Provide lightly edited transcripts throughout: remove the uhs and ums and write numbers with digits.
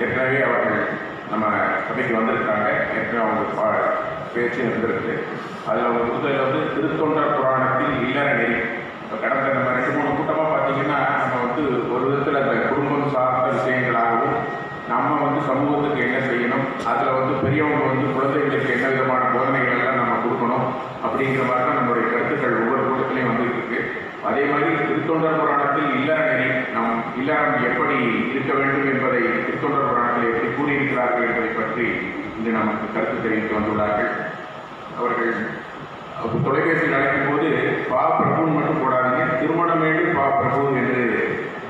ஏற்கனவே அவர்கள் நம்ம சபைக்கு வந்திருக்காங்க. ஏற்கனவே அவங்க பேச்சு இருந்திருக்கு. அதில் அவங்க முதலில் வந்து திருத்தொண்டர் புராணத்தில் இல்லற நெறி. இப்போ கடந்த நம்ம 2-3 கூட்டமாக பார்த்தீங்கன்னா நம்ம வந்து ஒரு விதத்தில் அந்த குடும்பம் சார்ந்த விஷயங்களாகவும் நம்ம வந்து சமூகத்துக்கு என்ன செய்யணும், அதில் வந்து பெரியவங்க வந்து குழந்தைகளுக்கு என்ன விதமான போதனைகள் எல்லாம் நம்ம கொடுக்கணும் அப்படிங்கிற மாதிரி தான் நம்மளுடைய கருத்துக்கள் ஒவ்வொரு கூட்டத்திலையும் வந்துட்டு இருக்கு. அதே மாதிரி திருத்தொண்டர் புராணத்தில் இல்லற நெறி, நம் இல்லறம் எப்படி இருக்க வேண்டும் என்பதை திருத்தொண்டர் புராணத்தில் எப்படி கூறியிருக்கிறார்கள் என்பதை பற்றி இன்று நமக்கு கருத்து தெரிவித்து வந்துள்ளார்கள். அவர்கள் தொலைபேசியில் அழைக்கும் போது பா பிரபுன்னு மட்டும் போடாதீங்க, திருமணமேடு பா பிரபு என்று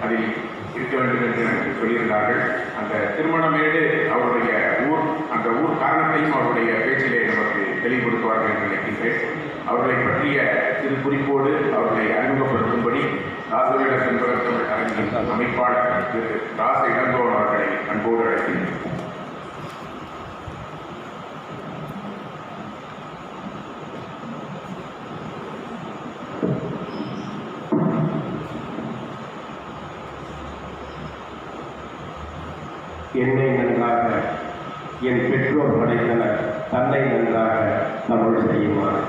அதில் இருக்க வேண்டும் என்று எனக்கு சொல்லியிருந்தார்கள். அந்த திருமணமேடு அவருடைய ஊர், அந்த ஊர் காரணத்தையும் அவருடைய பேச்சிலே நமக்கு தெளிவுபடுத்துவார்கள் என்று நினைக்கின்றேன். அவர்களை பற்றிய சிறு குறிப்போடு அவர்களை அறிமுகப்படுத்தும்படி ராசவேட செல்வரத்தமிழ் அரங்கின் அமைப்பாளர் திரு ராச இளங்கோவன் அவர்களை அன்போடு அழைக்கின்றேன். என்னை நன்றாக என் பெற்றோர் படைத்தனர், தன்னை நன்றாக தமிழ் செய்யுமாறு.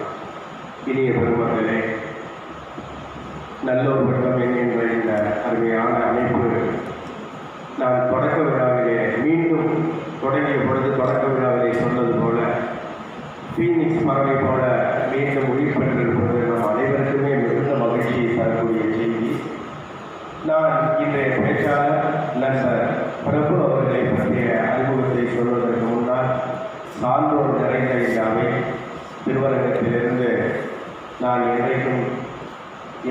இனிய பெருமக்களே, நல்லோர் வட்டம் என்கின்ற இந்த அருமையான அமைப்பு நான் தொடக்க விழாவிலே மீண்டும் தொடங்கிய பொழுது தொடக்க விழாவிலே சொன்னது போல ஃபீனிக்ஸ் பறவை போல மீண்டும் உயிர் பெற்றிருப்பது நம் அனைவருக்குமே மிகுந்த மகிழ்ச்சியை தரக்கூடிய செய்தி. நான் இன்றைய பேச்சாளர் நண்பர் பிரபு அவர்களை பற்றிய அறிமுகத்தை சொல்வதற்கு முன்னால் சான்றோர் நிறைந்த இந்த அவை திருவரங்கத்திலிருந்து நான் என்றைக்கும்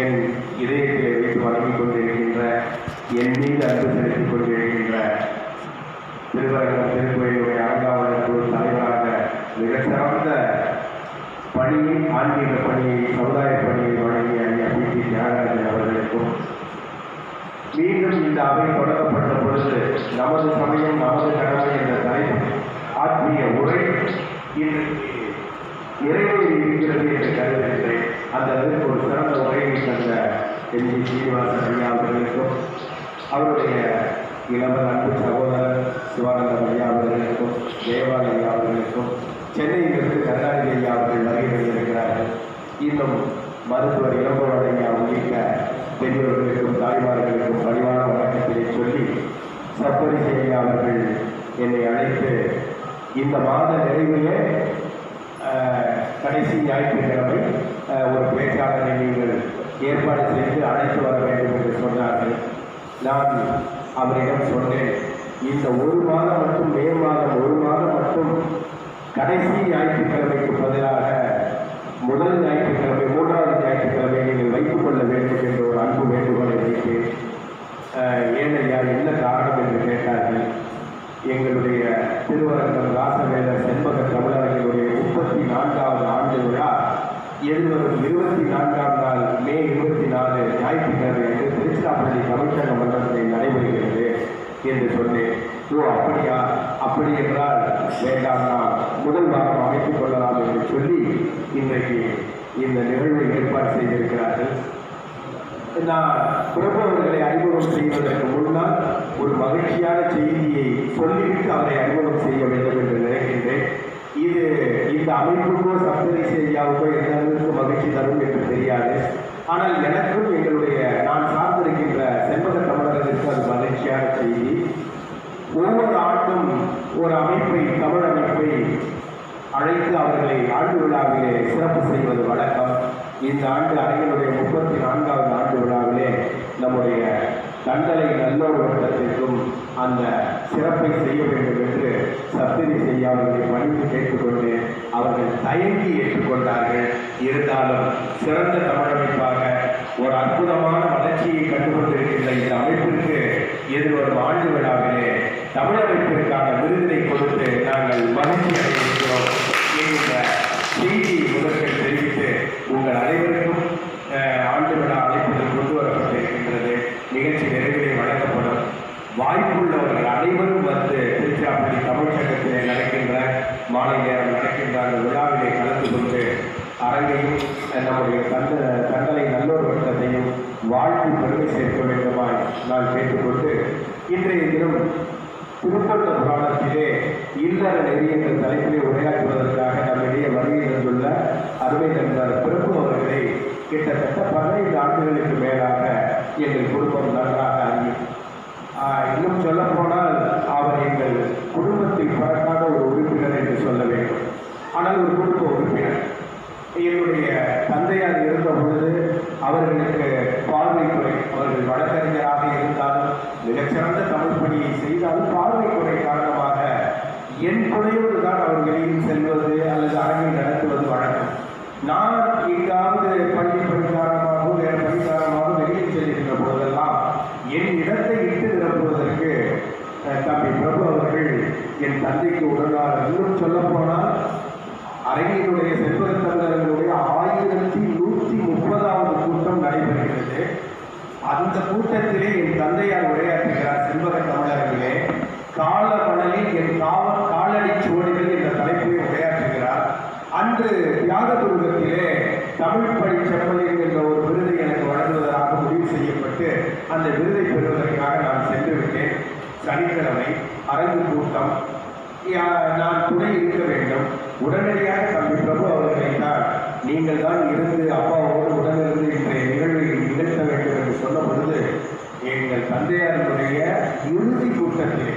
என் இதயத்தை வைத்து வணங்கிக் கொண்டிருக்கின்ற, என் மீது அன்பு செலுத்திக் கொண்டிருக்கின்ற திருவரங்கம் திருக்கோயிலுடைய அரங்காவலர் குழு தலைவராக மிகச்சிறந்த பணியை, ஆன்மீக பணியை, சமுதாய பணியை வழங்கிய ஐயா பி.டி. தியாகராஜன் அவர்களுக்கும், மீண்டும் இந்த அவை தொடங்கப்பட்ட பொழுது நமது சமயம் நமது கடமை என்ற தலைப்பு ஆற்றிய உரை இன்றைக்கு நிறைவேறி இருக்கிறது என்று கருதுகின்றேன். அந்த அளவுக்கு ஒரு சிறந்த உரையை தந்த எம்.ஜி. சீனிவாசன் ஐயா அவர்களுக்கும், அவருடைய இளவல் அன்பு சகோதரர் சிவானந்தம் ஐயா அவர்களுக்கும், தேவாலய ஐயா அவர்களுக்கும், சென்னையிலிருந்து கருணாநிதி ஐயா அவர்கள் வருகை இருக்கிறார்கள். இன்னும் மருத்துவர் இளங்கோவன் ஐயா உள்ளிட்ட பெரியவர்களுக்கும் தாய்மார்களுக்கும் பணிவான வணக்கத்தினை சொல்லி, சப்பரிசி ஐயா அவர்கள் என்னை அழைத்து இந்த மாத நிறைவிலே கடைசி ஞாயிற்றுக்கிழமை ஒரு பேச்சாளரை நீங்கள் ஏற்பாடு செய்து அழைத்து வர வேண்டும் என்று சொன்னார்கள். நான் அவரிடம் சொன்னேன், இந்த ஒரு மாதம் மட்டும், மே மாதம் ஒரு மாதம் மட்டும் கடைசி ஞாயிற்றுக்கிழமைக்கு பதிலாக முதல் ஞாயிற்றுக்கிழமை, 3வது ஞாயிற்றுக்கிழமை நீங்கள் வைத்துக் கொள்ள வேண்டும் என்ற ஒரு அன்பு வேண்டுகோளை வைத்து, ஏனையா என்ன காரணம் என்று கேட்டார்கள். எங்களுடைய திருவரங்கம் ராசவேத செண்பக தமிழர்களுடைய 34வது ஆண்டு விழா எதிர்வரும் 24ஆம் நாள் மே 24 ஞாயிற்றுக்கிழமை என்று திருச்சிராப்பள்ளி தமிழ்ச்சங்க மன்றத்தில் நடைபெறுகிறது என்று சொன்னேன். ஓ அப்படியா, அப்படி என்றால் வேண்டாம், நாம் முதல் வாரம் அமைத்துக் கொள்ளலாம் என்று சொல்லி இன்றைக்கு இந்த நிகழ்வை ஏற்பாடு செய்திருக்கிறார்கள். நான் பிரபு அவர்களை அறிமுகம் செய்வதற்கு முன்னால் ஒரு மகிழ்ச்சியான செய்தியை சொல்லிவிட்டு அவரை அறிமுகம் செய்ய வேண்டும் என்று நினைக்கின்றேன். இது இந்த அமைப்புக்கோ சப்தரிசி ஐயாவுக்கோ எந்த அளவுக்கு மகிழ்ச்சி தரும் என்று தெரியாது. ஆனால் எனக்கும் எங்களுடைய நான் சார்ந்திருக்கின்ற செண்பக தமிழர்களுக்கு அது மகிழ்ச்சியான செய்தி. ஒவ்வொரு ஆண்டும் ஒரு அமைப்பை, தமிழ் அமைப்பை அழைத்து அவர்களை ஆண்டு விழாவிலே சிறப்பு செய்வது வழக்கம். இந்த ஆண்டு அரங்கனுடைய 34வது ஆண்டு விழாவிலே நம்முடைய தண்டலை நல்லோர் வட்டத்திற்கும் அந்த சிறப்பை செய்ய வேண்டும் என்று சப்தரி செய்ய அவர்களை பணித்து கேட்டுக்கொண்டு அவர்கள் தயங்கி ஏற்றுக்கொண்டார்கள். இருந்தாலும் சிறந்த தமிழமைப்பாக ஒரு அற்புதமான வளர்ச்சியை கண்டுகொண்டிருக்கின்ற இந்த அமைப்பிற்கு எதிர்வரும் ஆண்டு விழாவிலே தமிழமைப்பிற்கான விருதினை கொடுத்து நாங்கள் மகிழ்ச்சி அடைந்திருக்கிறோம் என்கின்ற செய்தியை முதற்கள் தெரிவித்து உங்கள் அனைவருக்கும் ஆண்டு விழா அழைப்புகள் கொண்டு வரப்பட்டிருக்கின்றது. நிகழ்ச்சி நிறைவேறி வழங்கப்படும். வாய்ப்புள்ளவர்கள் அனைவரும் வந்து திருச்சிராப்பள்ளி தமிழ்ச்சங்கத்திலே நடக்கின்ற மாலை நேரம் நடக்கின்ற அந்த விழாவிலே கலந்து கொண்டு அரங்கையும் நம்முடைய தண்டலை நல்லோர் வட்டத்தையும் வாழ்த்து பெருமை சேர்க்க வேண்டுமாய் நான் கேட்டுக்கொண்டு, இன்றைய தினம் திருப்பதி நெறி என்ற தலைப்பிலே உரையாற்றுவதற்காக நம்மிடையே வருகை தந்துள்ள அருமை நண்பர் பிரபு அவர்களை கிட்டத்தட்ட 15 ஆண்டுகளுக்கு மேலாக எங்கள் குடும்பம் நன்றாக அறியும். இன்னும் சொல்ல போனால் அவர் எங்கள் குடும்பத்தில் பறக்காத ஒரு உறுப்பினர் என்று சொல்ல வேண்டும். ஆனால் ஒரு குடும்ப உறுப்பினர். என்னுடைய தந்தையார் இருந்த பொழுது அவர்களுக்கு பார்வை குறை. அவர்கள் வழக்கறிஞராக இருந்தாலும் மிகச்சிறந்த தமிழ் பணியை செய்தாலும் பார்வை குறை காரணமாக என் துணையோடு தான் அவர் வெளியில் செல்வது அல்லது அரங்கில் நடத்துவது வழக்கம். நான் எங்காவது பள்ளி பணிக்காரமாகவோ வேறு பணிக்காரமாக வெளியில் செல்கின்ற பொழுதெல்லாம் என் இடத்தை இட்டு நிரப்புவதற்கு தம்பி பிரபு அவர்கள் என் தந்தைக்கு உடனாக. இன்னும் சொல்ல போனால் அரங்கினுடைய செல்வத்தமிழர்களுடைய 1130வது கூட்டம் நடைபெறுகிறது. அந்த கூட்டத்திலே என் தந்தையார் உரையாற்றுகிறார். செல்வக தமிழர்களே, கால மணலில் என் காலடி சுவடிகள் என்ற தலைப்பிலே உரையாற்றுகிறார். அன்று தியாகதுருகத்திலே தமிழ் பணி செம்மலின் என்ற ஒரு விருதை எனக்கு வழங்குவதாக முடிவு செய்யப்பட்டு அந்த விருதை பெறுவதற்காக நான் சென்று விட்டேன். சனிக்கிழமை அரங்கு கூட்டம். நான் துணை இருக்க வேண்டும். உடனடியாக தம்பி பிரபு அவர்களை தான் நீங்கள் தான் இருந்து அப்பாவோடு உடனிருந்து இன்றைய நிகழ்வை நிகழ்த்த வேண்டும் என்று சொன்ன பொழுது எங்கள் தந்தையாருடைய இறுதி கூட்டத்திலே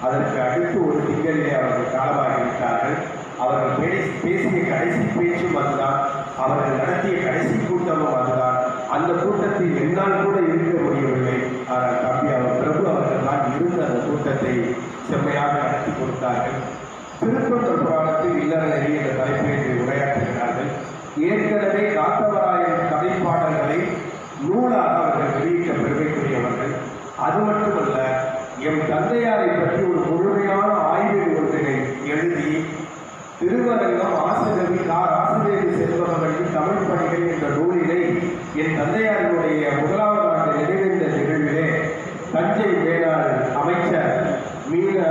அதற்கு அடுத்து ஒரு திங்களிலே அவர்கள் காலமாகிவிட்டார்கள். அவர்கள் பேசிய கடைசி பேச்சும் அதுதான். அவர்கள் நடத்திய கடைசி கூட்டமும் அதுதான். அந்த கூட்டத்தில் என்னால் கூட இருக்க முடியவில்லை. ஆனால் தம்பி பிரபு அவர்கள் தான் இருந்து அந்த கூட்டத்தை செம்மையாக நடத்தி கொடுத்தார்கள். திருத்தொண்டர் புராணத்தில் இல்லற நெறி என்ற தலைப்பில் உரையாற்றுகிறார்கள். ஏற்கனவே காத்தவராயன் கதைப்பாடல்களை நூலாக அவர்கள் வெளியிட்ட பெருமைக்குரியவர்கள். அது மட்டுமல்ல, எம் தந்தையாரை பற்றி ஒரு முழுமையான ஆய்வு ஒன்றினை எழுதி திருவரங்கம் ஆசிரியர் ராசதேவி செல்வகவல்லி தமிழ் பணிகள் என்ற நூலினை என் தந்தையாரினுடைய 1வது ஆண்டு நிறைவேந்த நிகழ்விலே தஞ்சை மேலாள் அமைச்சர் சீனா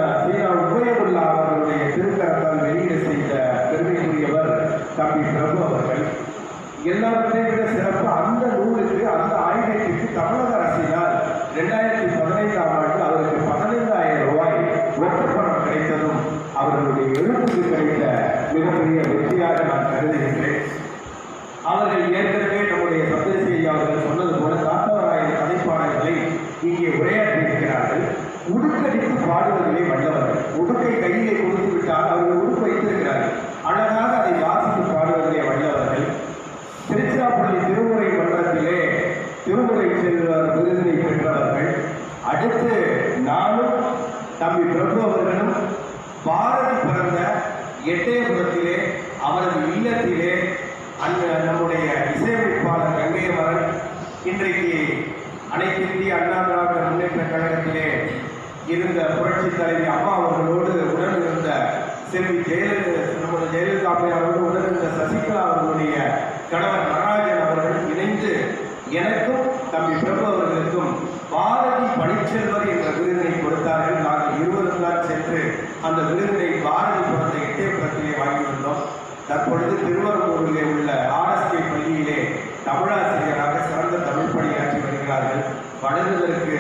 உபயமுல்லா அவர்களுடைய திருக்கரத்தால் வெளியிட செய்த பெருமைக்குரியவர் தம்பி பிரபு அவர்கள். எல்லாவற்றையும் விட சிறப்பு, அந்த நூலுக்கு அந்த ஆய்வுக்கு தமிழக அரசினால் 2015ஆம் ஆண்டு அவருக்கு 15,000 ரூபாய் ஒப்பப்பணம் கிடைத்ததும் அவர்களுடைய எழுத்துக்கு கிடைத்த மிகப்பெரிய வெற்றியாக நான் கருதுகின்றேன். அவர்கள் ஏற்கனவே நம்முடைய சப்தரிசி அவர்கள் சொன்னது போல காத்தவராயன் கதைப்பாடல்களை இங்கே உரையாற்றியிருக்கிறார்கள். உடுக்கடித்து பாடுவதிலே வல்லவர்கள். உடுக்கை கையிலே கொடுத்து விட்டால் அவர்கள் உடுப்பு வைத்திருக்கிறார்கள். அழகாக அதை வாசித்து பாடுவதிலே வல்லவர்கள். திருச்சிராப்பள்ளி திருமுறை மன்றத்திலே திருமுறை செல்வர் விருதினை பெற்றவர்கள். அடுத்து நானும் தம்பி பிரபு அவர்களும் பாரதி பிறந்த எட்டயபுரத்திலே அவரது இல்லத்திலே நம்முடைய இசையமைப்பாளர் கங்கையமரன், இன்றைக்கு அனைத்து இந்திய அண்ணா திராவிட முன்னேற்ற கழகத்திலே இருந்த புரட்சி தலைவி அம்மா அவர்களோடு உடன் இருந்த செல்வி ஜெயலலிதா அவர்களோடு உடன் இருந்த சசிகலா அவர்களுடைய கணவர் நடராஜன் அவர்கள் இணைந்து எனக்கும் தம்பி பிரபு அவர்களுக்கும் பாரதி பணிச்செல்வர் என்ற விருதினை கொடுத்தார்கள். நாங்கள் இருவரும் தான் சென்று அந்த விருதினை பாரதி பிறந்த எட்டயபுரத்திலே வாங்கியிருந்தோம். தற்பொழுது திருவரம்பூரிலே உள்ள RSK பள்ளியிலே தமிழாசிரியராக சிறந்த தமிழ் பணியாற்றி வருகிறார்கள். வழங்குவதற்கு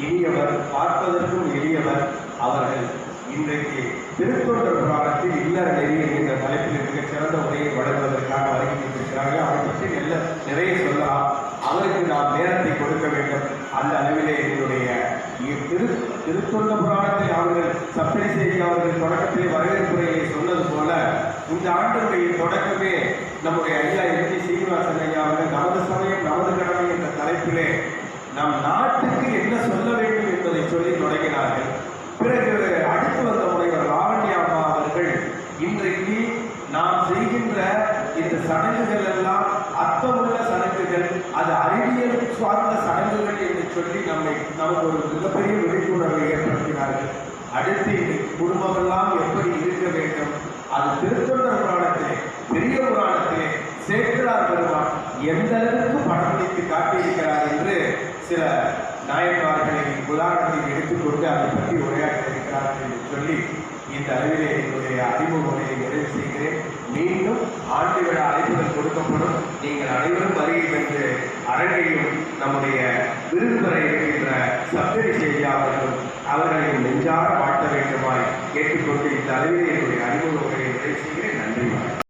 இனியவர், பார்ப்பதற்கும் எளியவர் அவர்கள். இன்றைக்கு திருத்தொண்டர் புராணத்தில் இல்லற நெறி என்ற தலைப்பில் மிகச் சிறந்த உரையை வழங்குவதற்காக வருகிறார்கள். அவரை பற்றி நிறைய சொல்லலாம். அவருக்கு நாம் நேரத்தை கொடுக்க வேண்டும். அந்த அளவிலே எங்களுடைய திருத்தொண்ட புராணத்தை அவர்கள் சப்தரி செய்தி அவர்கள் தொடக்கத்திலே வரவேற்புரையை சொன்னது போல இந்த ஆண்டுடைய தொடக்கமே நம்முடைய ஐயா எம்.ஜி. சீனிவாசன் ஐயா அவர்கள் நமது சமயம் நமது கடமை என்ற தலைப்பிலே நம் நாட்டுக்கு என்ன சொல்ல வேண்டும் என்பதை சொல்லி தொடங்கினார்கள். பிறகு அடுத்து வந்த முனைவர் லாவண்யா அம்மா அவர்கள் இன்றைக்கு நாம் செய்கின்ற இந்த சடங்குகள் எல்லாம் அர்த்தமுள்ள சடங்குகள், அது அறிவியல் சார்ந்த சடங்குகள் என்று சொல்லி நமக்கு ஒரு மிகப்பெரிய விழிப்புணர்வை ஏற்படுத்தினார்கள். அடுத்து இன்றைக்கு குடும்பமெல்லாம் எப்படி இருக்க வேண்டும், அது திருத்தொண்டர் புராணத்திலே பெரிய புராணத்திலே சேக்கிழார் பெருமான் எந்த அளவுக்கு படம் பிடித்து காட்டியிருக்கிறார் என்று சில நாயன்மார்களை உதாரணத்தை எடுத்துக்கொண்டு அதை பற்றி உரையாற்ற இருக்கிறார்கள் என்று சொல்லி இந்த அளவிலே என்னுடைய அறிமுக உரையை நிறைவு செய்கிறேன். மீண்டும் ஆண்டு விழா அழைப்புகள் கொடுக்கப்படும். நீங்கள் அனைவரும் வருகை தந்து அரங்கையும் நம்முடைய விருது பெற இருக்கின்ற சப்தரி செய்தியாளர்களும் அவர்களை நெஞ்சார வாழ்த்த வேண்டுமாய் கேட்டுக்கொண்டு இந்த அளவிலே என்னுடைய அறிமுகம்